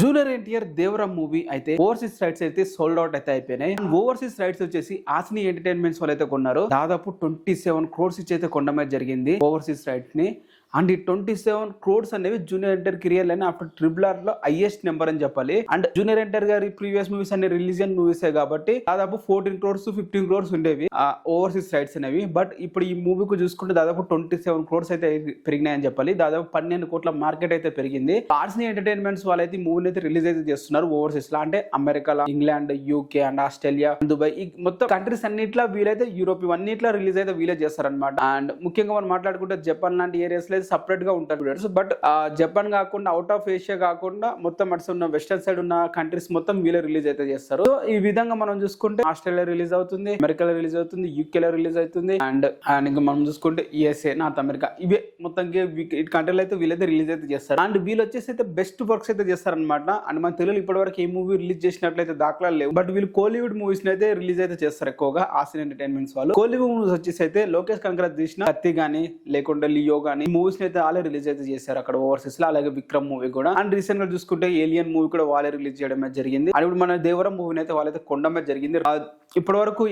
Junior NTR Devara movie అయితే overseas rights అయితే sold out అయితే అయిపోయినాయి. ఓవర్సీస్ రైట్స్ వచ్చేసి ఆసిని ఎంటర్టైన్మెంట్స్ వాళ్ళు అయితే కొన్నారు. దాదాపు 27 crores ఇచ్చి అయితే కొనడమే జరిగింది ఓవర్సీస్ రైట్స్ ని. అండ్ ఈ 27 crores అనేవి జూనియర్ ఎన్టీఆర్ కెరియర్ లోనే ఆఫ్టర్ RRR లో హైయెస్ట్ నెంబర్ అని చెప్పాలి. అండ్ జూనియర్ ఎన్టీఆర్ గారి ప్రీవియస్ మూవీస్ అన్ని రిలీజియన్ మూవీసే కాబట్టి దాదాపు 14 crores 15 crores ఉండేవి ఓవర్సీస్ రైట్స్ అనేవి. బట్ ఇప్పుడు ఈ మూవీకి చూసుకుంటే దాదాపు 27 crores అయితే పెరిగినాయని చెప్పాలి. దాదాపు 12 కోట్ల మార్కెట్ అయితే పెరిగింది. ఆసిని ఎంటర్టైన్మెంట్స్ వాళ్ళైతే మూవీని అయితే రిలీజ్ అయితే చేస్తున్నారు ఓవర్సీస్ లో. అంటే America, England, UK and Australia, Dubai, ఈ మొత్తం కంట్రీస్ అన్నిట్లో వీలైతే యూరోప్ ఇవన్నిట్లో రిలీజ్ అయితే వీలే చేస్తారనమాట. అండ్ ముఖ్యంగా మనం మాట్లాడుకుంటే జపాన్ లాంటి ఏరియాస్ లో సపరేట్ గా ఉంటారు. బట్ జపాన్ కాకుండా అవుట్ ఆఫ్ ఏషియా కాకుండా మొత్తం అటు ఉన్న వెస్టర్న్ సైడ్ ఉన్న కంట్రీస్ మొత్తం వీలే రిలీజ్ అయితే చేస్తారు. సో ఈ విధంగా మనం చూసుకుంటే ఆస్ట్రేలియా రిలీజ్ అవుతుంది, అమెరికాలో రిలీజ్ అవుతుంది, యూకేలో రిలీజ్ అవుతుంది. అండ్ ఇంకా మనం చూసుకుంటే యుఎస్ఏ, నార్త్ అమెరికా, ఇవే మొత్తం కంట్రీలో అయితే వీలైతే రిలీజ్ అయితే చేస్తారు. అండ్ వీళ్ళు వచ్చేసి అయితే బెస్ట్ వర్క్స్ అయితే చేస్తారనమాట. అండ్ మన తెలుగులో ఇప్పటి వరకు ఏ మూవీ రిలీజ్ చేసినట్లయితే దాఖలాలు లేవు. బట్ వీళ్ళు కోలీవుడ్ మూవీస్ అయితే రిలీజ్ అయితే చేస్తారు ఎక్కువగా ఆసిన్ ఎంటర్టైన్మెంట్స్ వాళ్ళు. కోలీవుడ్ మూవీస్ వచ్చేసి అయితే లోకేష్ కనకరాజ్ తీసిన కత్తి గానీ లేకుంటే లియో గానీ మూవీస్ అయితే వాళ్ళే రిలీజ్ అయితే చేశారు అక్కడ ఓవర్సీస్ లో. అలాగే విక్రమ్ మూవీ కూడా. అండ్ రీసెంట్ గా చూసుకుంటే ఏలియన్ మూవీ కూడా వాళ్ళే రిలీజ్ చేయడం జరిగింది. అండ్ ఇప్పుడు మన దేవరం మూవీని అయితే వాళ్ళైతే కొండమే జరిగింది. ఇప్పటి వరకు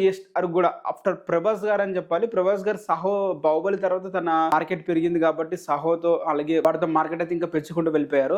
కూడా ఆఫ్టర్ ప్రభాస్ గారు అని చెప్పాలి. ప్రభాస్ గారు సాహో బాహుబలి తర్వాత తన మార్కెట్ పెరిగింది కాబట్టి సాహోతో అలాగే వాటితో మార్కెట్ అయితే ఇంకా పెంచుకుంటూ వెళ్ళిపోయారు.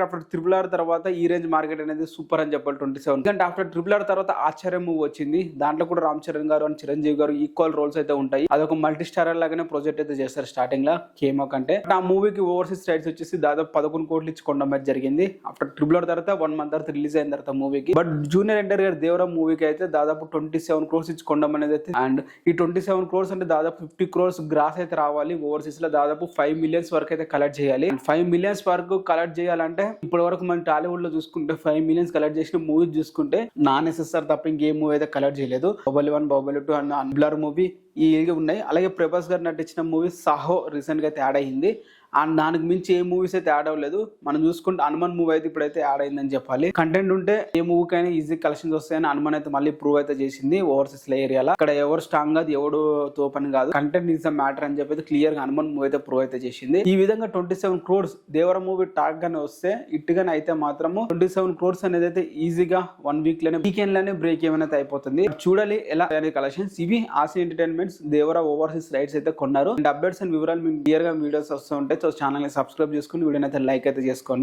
ఆఫ్టర్ RRR తర్వాత ఈ రేంజ్ మార్కెట్ అనేది సూపర్ అని చెప్పాలి 27. ఎందుకంటే ఆఫ్టర్ RRR తర్వాత ఆశ్చర్య మూవీ వచ్చింది. దాంట్లో కూడా రామ్ చరణ్ గారు అండ్ చిరంజీవి గారు ఈక్వల్ రోల్స్ అయితే ఉంటాయి. అదొక మల్టీ స్టారర్ లాగానే ప్రాజెక్ట్ అయితే చేస్తారు స్టార్టింగ్ లా కేమో కంటే. ఆ మూవీకి ఓవర్సీస్ రైట్స్ వచ్చేసి దాదాపు 11 కోట్లు ఇచ్చి కొనడం జరిగింది. ఆఫ్టర్ RRR తర్వాత 1 month తర్వాత రిలీజ్ అయిన తర్వాత మూవీకి. బట్ జూనియర్ ఎన్టీఆర్ గారి దేవరా మూవీకి అయితే దాదాపు 27 crores ఇచ్చి కొనడం అనేది అయితే. అండ్ ఈ 27 crores అంటే దాదాపు 50 crores గ్రాస్ అయితే రావాలి. ఓవర్సీస్ లో దాదాపు 5 million వరకు అయితే కలెక్ట్ చేయాలి. 5 million వరకు కలెక్ట్ చేయాలంటే ఇప్పటి వరకు మన టాలీవుడ్ లో చూసుకుంటే 5 million కలెక్ట్ చేసిన మూవీస్ చూసుకుంటే నాన్ ఎస్ఎస్ఆర్ తప్ప ఇంకే మూవీ అయితే కలెక్ట్ చేయలేదు. Baahubali 1, Baahubali 2 and RRR movie ఈ ఉన్నాయి. అలాగే ప్రభాస్ గారు నటించిన మూవీ సాహో రీసెంట్ గా అయితే యాడ్ అయింది. అండ్ దానికి మించి ఏ మూవీస్ అయితే యాడ్ అవ్వలేదు. మనం చూసుకుంటే హనుమాన్ మూవీ అయితే ఇప్పుడైతే యాడ్ అయిందని చెప్పాలి. కంటెంట్ ఉంటే ఏ మూవీకైనా ఈజీ కలెక్షన్స్ వస్తాయని హనుమాన్ అయితే మళ్ళీ ప్రూవ్ అయితే చేసింది ఓవర్సీస్ ఏరియాలో. అక్కడ ఎవరు స్ట్రాంగ్ గా ఎవడు తోపని కాదు, కంటెంట్ ఈజ్ ద మ్యాటర్ అని చెప్పి క్లియర్ గా హనుమాన్ మూవీ అయితే ప్రూవ్ అయితే చేసింది. ఈ విధంగా 27 crores దేవర మూవీ టాక్ గానే వస్తే ఇట్టుగానే అయితే మాత్రము 27 crores అనేది అయితే ఈజీగా 1 week లోనే వీకెండ్ లోనే బ్రేక్ ఏమైనా అయిపోతుంది. చూడాలి ఎలా కలెక్షన్స్. ఇవి ఆసిన్ ఎంటర్టైన్మెంట్స్ దేవర ఓవర్సీస్ రైట్స్ అయితే కొన్నారు. అండ్ అప్డేట్స్ అండ్ వివరాలు మీకు క్లియర్ గా వీడియోస్ వస్తూ ఉంటాయి. సో ఛానల్ ని సబ్స్క్రైబ్ చేసుకుని వీడియోని అయితే లైక్ అయితే చేసుకోండి.